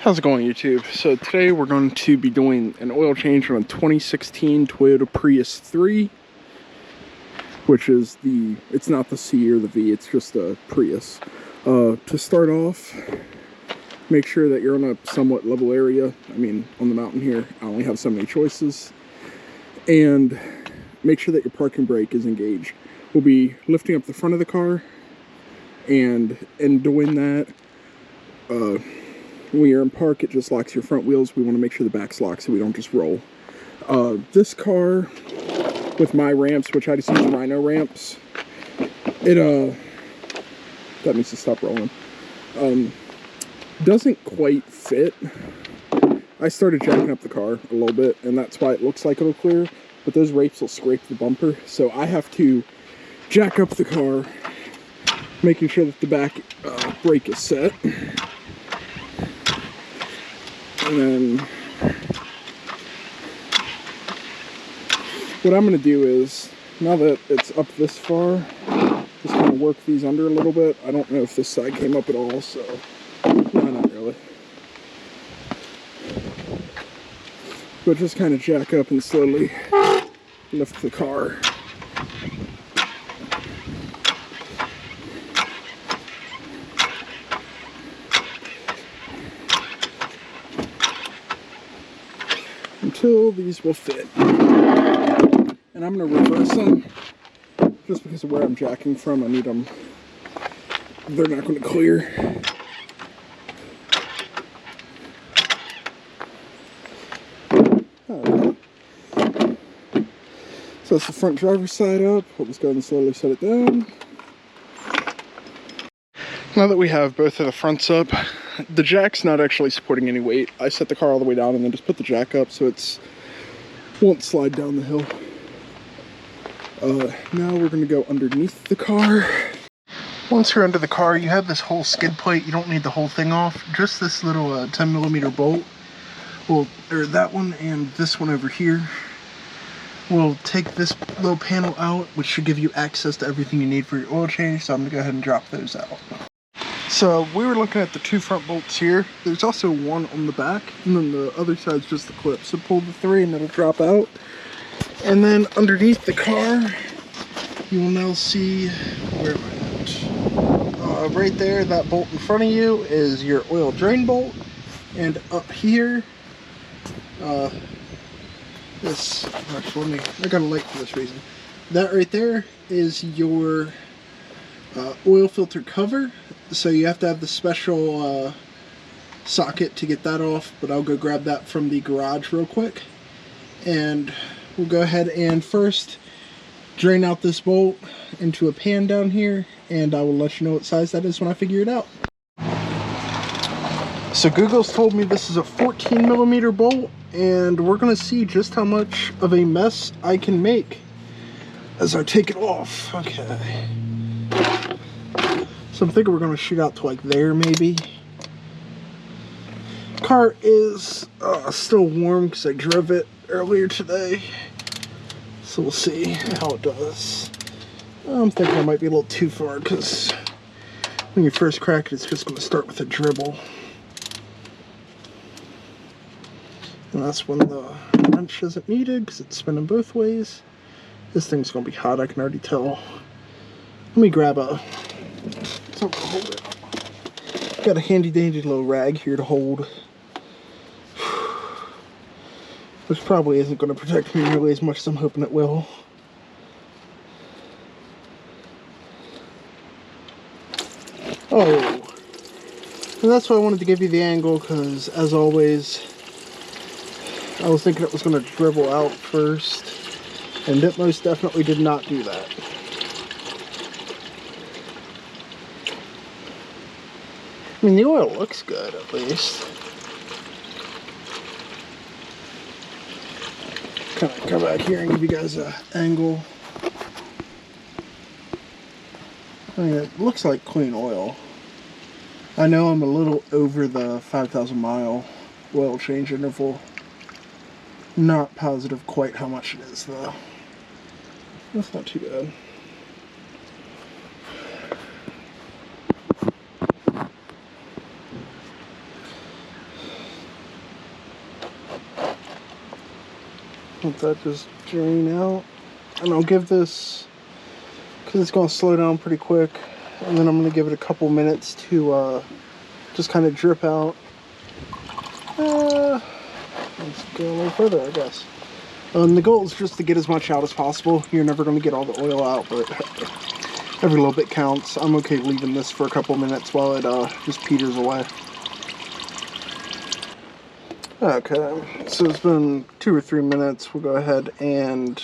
How's it going, YouTube? So today we're going to be doing an oil change on a 2016 Toyota Prius 3, which is it's not the C or the V, it's just a Prius. To start off, make sure that you're on a somewhat level area. I mean, on the mountain here, I only have so many choices. And make sure that your parking brake is engaged. We'll be lifting up the front of the car, and in doing that, when you're in park, it just locks your front wheels. We want to make sure the back's locked so we don't just roll. This car, with my ramps, which I just use Rhino ramps, that needs to stop rolling, doesn't quite fit. I started jacking up the car a little bit, and that's why it looks like it'll clear, but those rapes will scrape the bumper, so I have to jack up the car, making sure that the back brake is set. And then what I'm going to do is, now that it's up this far, just kind of work these under a little bit. I don't know if this side came up at all, so no, not really. But just kind of jack up and slowly lift the car. Until these will fit. And I'm going to reverse them just because of where I'm jacking from. I need them. They're not going to clear. Right. So that's the front driver's side up. We'll just go ahead and slowly set it down. Now that we have both of the fronts up, the jack's not actually supporting any weight. I set the car all the way down and then just put the jack up so it won't slide down the hill. Now we're going to go underneath the car. Once you're under the car, you have this whole skid plate. You don't need the whole thing off. Just this little 10mm bolt, or that one and this one over here. We'll take this little panel out, which should give you access to everything you need for your oil change. So I'm going to go ahead and drop those out. So we were looking at the two front bolts here. There's also one on the back, and then the other side's just the clip. So pull the three and it'll drop out. And then underneath the car, you will now see, where am I at? Right there, that bolt in front of you is your oil drain bolt. And up here, actually, I got a light for this reason. That right there is your oil filter cover. So you have to have the special socket to get that off, but I'll go grab that from the garage real quick. And we'll go ahead and first drain out this bolt into a pan down here, and I will let you know what size that is when I figure it out. So Google's told me this is a 14mm bolt, and we're going to see just how much of a mess I can make as I take it off. Okay. So I'm thinking we're going to shoot out to like there, maybe. Car is still warm because I drove it earlier today. So we'll see how it does. I'm thinking I might be a little too far because when you first crack it, it's just going to start with a dribble. And that's when the wrench isn't needed because it's spinning both ways. This thing's going to be hot, I can already tell. Let me grab something to hold it. Got a handy dandy little rag here to hold. Which probably isn't going to protect me nearly as much as I'm hoping it will. Oh. And that's why I wanted to give you the angle, because as always, I was thinking it was going to dribble out first. And it most definitely did not do that. I mean, the oil looks good, at least. Kind of come out here and give you guys an angle. I mean, it looks like clean oil. I know I'm a little over the 5,000 mile oil change interval. Not positive quite how much it is, though. That's not too bad. Let that just drain out. And I'll give this, because it's going to slow down pretty quick, and then I'm going to give it a couple minutes to just kind of drip out. Let's go a little further, I guess. The goal is just to get as much out as possible. You're never going to get all the oil out, but every little bit counts. I'm okay leaving this for a couple minutes while it just peters away. Okay, so it's been 2 or 3 minutes. We'll go ahead and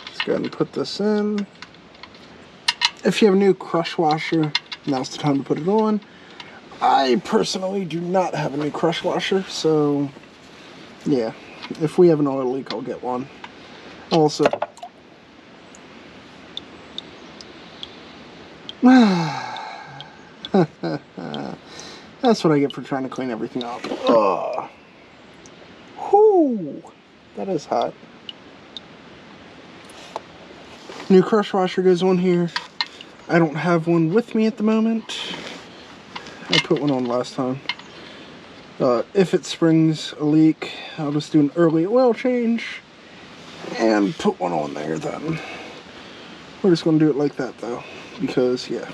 just go ahead and put this in. If you have a new crush washer, now's the time to put it on. I personally do not have a new crush washer, so yeah, if we have an oil leak, I'll get one. Also, that's what I get for trying to clean everything up. Ugh. Whoo! That is hot. New crush washer goes on here. I don't have one with me at the moment. I put one on last time. If it springs a leak, I'll just do an early oil change and put one on there then. We're just going to do it like that though, because yeah.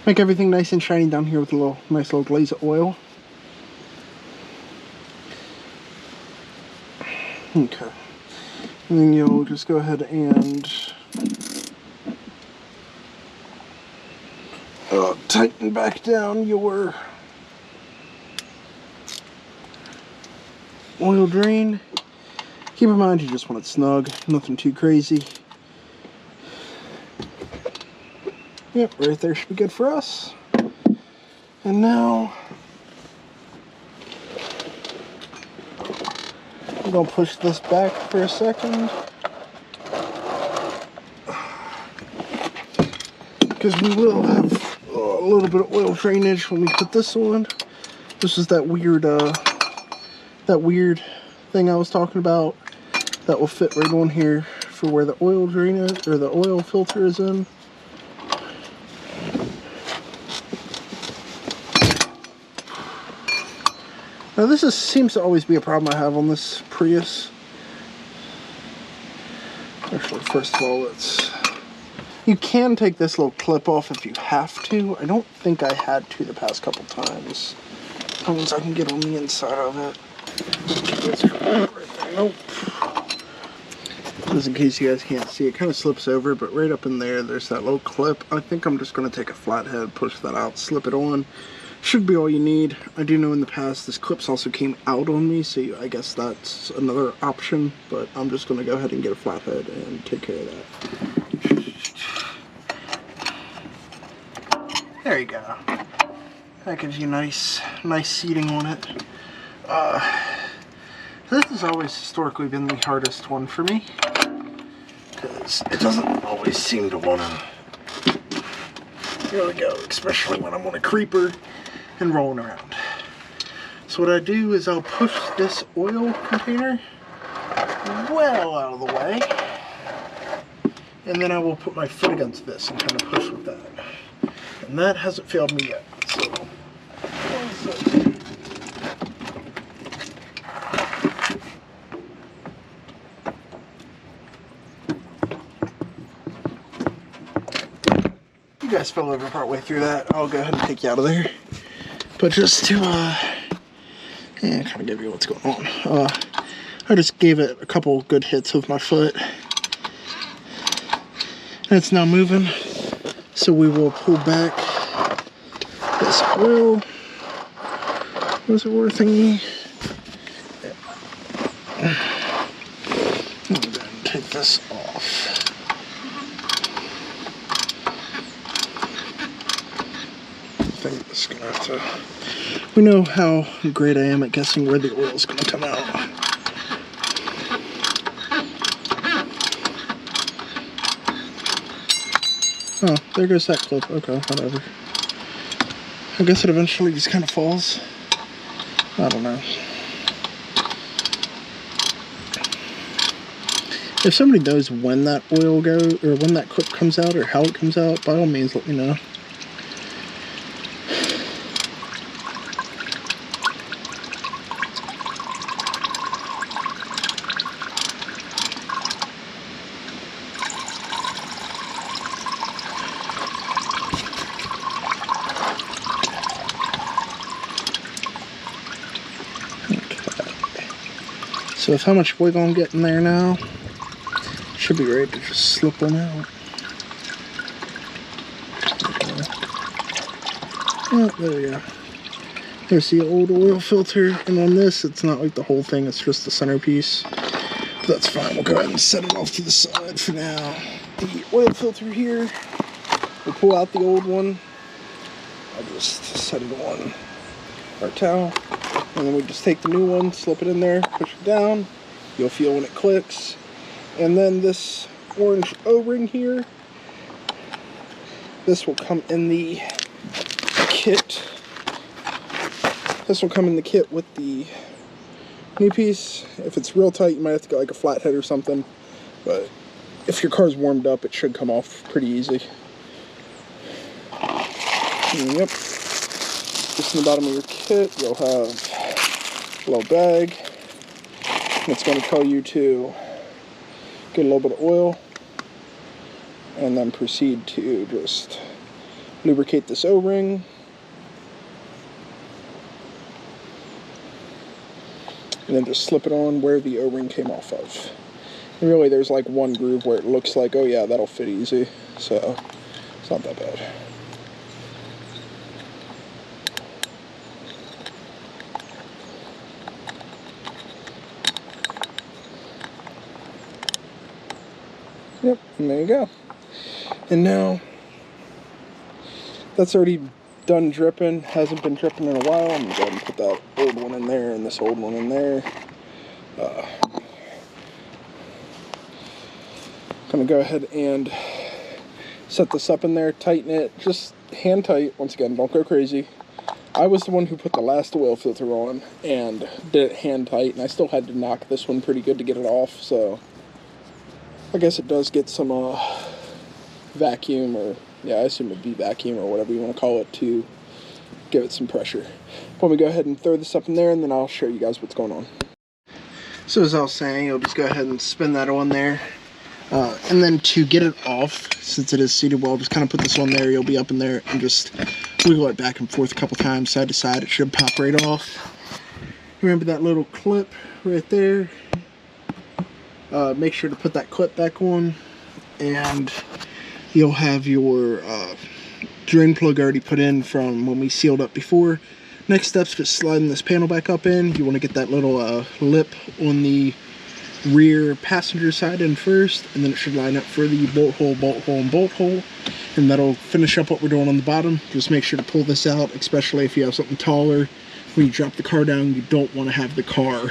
Make everything nice and shiny down here with a nice little glaze of oil. Okay. And then you'll just go ahead and tighten back down your oil drain. Keep in mind you just want it snug, nothing too crazy. Yep, right there should be good for us. And now I'm going to push this back for a second, because we will have a little bit of oil drainage when we put this on. This is that weird thing I was talking about that will fit right on here for where the oil drain is, or the oil filter is in. Now this seems to always be a problem I have on this Prius. Actually, first of all, you can take this little clip off if you have to. I don't think I had to the past couple times. That means I can get on the inside of it. Nope. Just in case you guys can't see, it kind of slips over, but right up in there's that little clip. I think I'm just going to take a flathead, push that out, slip it on. Should be all you need. I do know in the past this clips also came out on me, so I guess that's another option, but I'm just going to go ahead and get a flathead and take care of that. There you go. That gives you nice seating on it. This has always historically been the hardest one for me, because it doesn't always seem to want to. There we go, especially when I'm on a creeper and rolling around. So what I do is I'll push this oil container well out of the way, and then I will put my foot against this and kind of push with that. And that hasn't failed me yet. So you guys fell over partway through that. I'll go ahead and take you out of there. But just to kind of give you what's going on. I just gave it a couple good hits with my foot. And it's now moving. So we will pull back this oil reservoir thingy. And then take this off. I think this is gonna have to. We know how great I am at guessing where the oil is gonna come out. Oh, there goes that clip. Okay, whatever. I guess it eventually just kind of falls. I don't know. If somebody knows when that oil goes, or when that clip comes out, or how it comes out, by all means let me know. So with how much wiggle I'm getting there now, should be ready to just slip one out. Oh, there we go. There's the old oil filter, and on this, it's not like the whole thing, it's just the centerpiece. But that's fine, we'll go ahead and set it off to the side for now. The oil filter here, we'll pull out the old one. I'll just set it on our towel, and then we just take the new one, slip it in there, push it down. You'll feel when it clicks. And then this orange O-ring here, this will come in the kit. This will come in the kit with the new piece. If it's real tight, you might have to get like a flathead or something. But if your car's warmed up, it should come off pretty easy. And yep. Just in the bottom of your kit, you'll have a little bag. And it's going to tell you to get a little bit of oil. And then proceed to just lubricate this O-ring. And then just slip it on where the O-ring came off of. And really, there's like one groove where it looks like, oh yeah, that'll fit easy. So, it's not that bad. Yep, and there you go. And now, that's already done dripping. Hasn't been dripping in a while. I'm going to go ahead and put that old one in there and this old one in there. Going to go ahead and set this up in there, tighten it, just hand tight. Once again, don't go crazy. I was the one who put the last oil filter on and did it hand tight, and I still had to knock this one pretty good to get it off, so I guess it does get some vacuum, or yeah, I assume it'd be vacuum or whatever you want to call it, to give it some pressure. Let me go ahead and throw this up in there, and then I'll show you guys what's going on. So as I was saying, you'll just go ahead and spin that on there. And then to get it off, since it is seated well, just kind of put this on there. You'll be up in there and just wiggle it back and forth a couple times, side to side. It should pop right off. Remember that little clip right there? Make sure to put that clip back on, and you'll have your drain plug already put in from when we sealed up before. Next step's just sliding this panel back up in. You want to get that little lip on the rear passenger side in first, and then it should line up for the bolt hole, and bolt hole, and that'll finish up what we're doing on the bottom. Just make sure to pull this out, especially if you have something taller. When you drop the car down, you don't want to have the car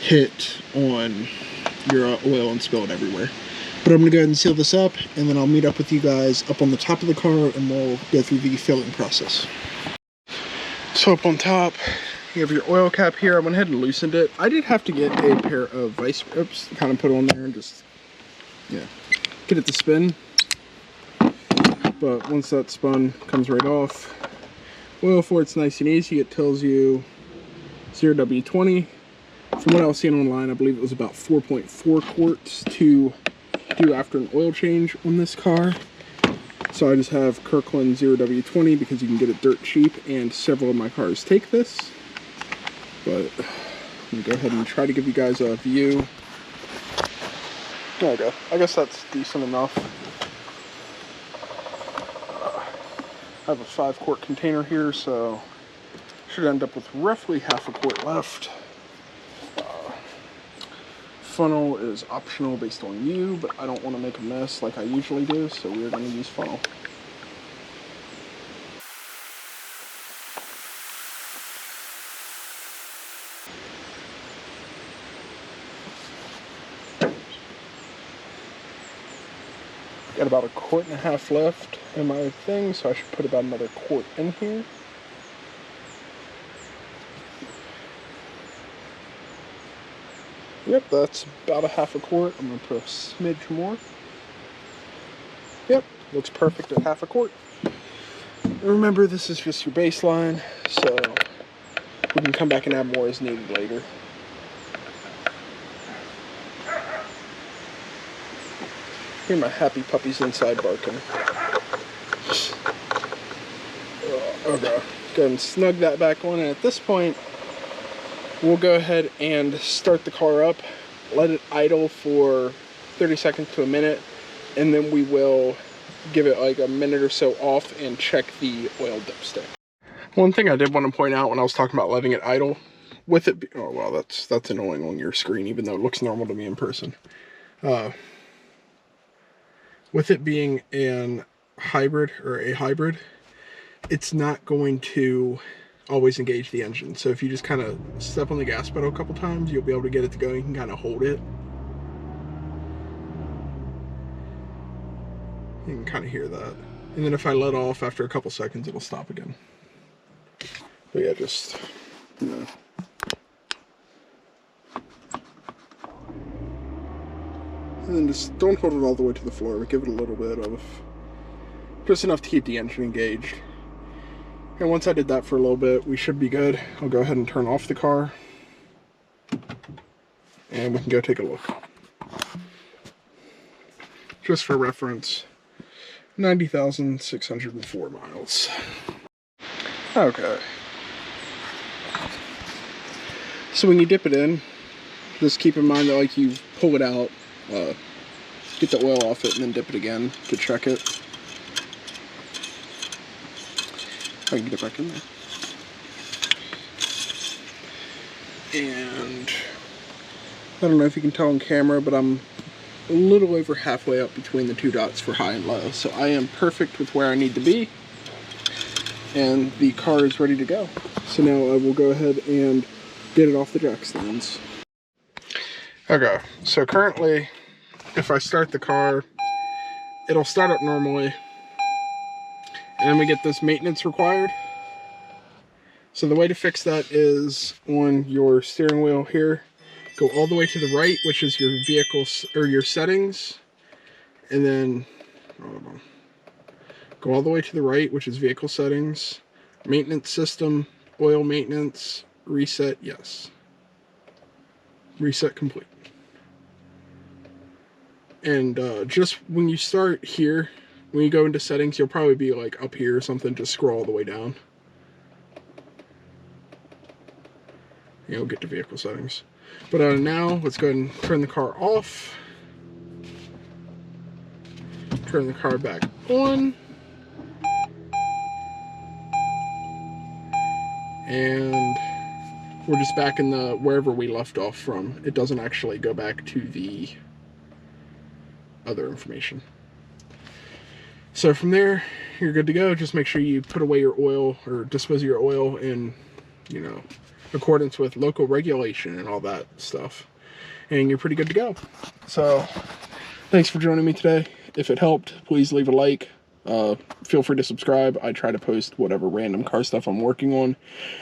hit on your oil and spill it everywhere. But I'm going to go ahead and seal this up, and then I'll meet up with you guys up on the top of the car, and we'll go through the filling process. So up on top, you have your oil cap here. I went ahead and loosened it. I did have to get a pair of vice grips to kind of put on there and just, yeah, get it to spin. But once that's spun, it comes right off. Oil for it's nice and easy. It tells you 0W20. From what I was seeing online, I believe it was about 4.4 quarts to do after an oil change on this car. So I just have Kirkland 0W20 because you can get it dirt cheap, and several of my cars take this. But I'm going to go ahead and try to give you guys a view. There we go. I guess that's decent enough. I have a 5-quart container here, so should end up with roughly half a quart left. Funnel is optional based on you, but I don't want to make a mess like I usually do, so we're going to use funnel. Got about 1.5 quarts left in my thing, so I should put about another quart in here. Yep, that's about 1/2 quart. I'm going to put a smidge more. Yep, looks perfect at 1/2 quart. And remember, this is just your baseline, so we can come back and add more as needed later. Hear my happy puppies inside barking. Okay, go ahead and snug that back on, and at this point, we'll go ahead and start the car up, let it idle for 30 seconds to a minute, and then we will give it like a minute or so off and check the oil dipstick. One thing I did want to point out when I was talking about letting it idle, with it, oh wow, that's annoying on your screen, even though it looks normal to me in person. With it being an hybrid or a hybrid, it's not going to always engage the engine. So if you just kind of step on the gas pedal a couple times, you'll be able to get it to go. You can kind of hold it. You can kind of hear that. And then if I let off after a couple seconds, it'll stop again. But yeah, just, you know. And then just don't hold it all the way to the floor, but give it a little bit of, just enough to keep the engine engaged. And once I did that for a little bit, we should be good. I'll go ahead and turn off the car, and we can go take a look. Just for reference, 90,604 miles. Okay. So when you dip it in, just keep in mind that like you pull it out, get the oil off it, and then dip it again to check it. I can get it back in there. And I don't know if you can tell on camera, but I'm a little over halfway up between the two dots for high and low. So I am perfect with where I need to be. And the car is ready to go. So now I will go ahead and get it off the jack stands. Okay, so currently, if I start the car, it'll start up normally. And then we get this maintenance required. So the way to fix that is on your steering wheel here, go all the way to the right, which is your vehicle's or your settings, and then go all the way to the right, which is vehicle settings, maintenance system, oil maintenance, reset, yes. Reset complete. And just when you start here, when you go into settings, you'll probably be like up here or something. Just scroll all the way down. You'll get to vehicle settings. But now, let's go ahead and turn the car off. Turn the car back on. And we're just back in the wherever we left off from. It doesn't actually go back to the other information. So from there, you're good to go. Just make sure you put away your oil or dispose of your oil in, you know, accordance with local regulation and all that stuff. And you're pretty good to go. So thanks for joining me today. If it helped, please leave a like. Feel free to subscribe. I try to post whatever random car stuff I'm working on.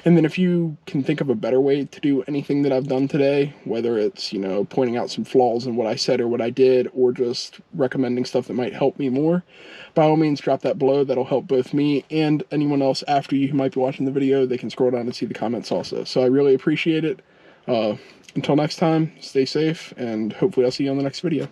And then if you can think of a better way to do anything that I've done today, whether it's, you know, pointing out some flaws in what I said or what I did, or just recommending stuff that might help me more, by all means, drop that below. That'll help both me and anyone else after you who might be watching the video. They can scroll down and see the comments also. So I really appreciate it. Until next time, stay safe, and hopefully I'll see you on the next video.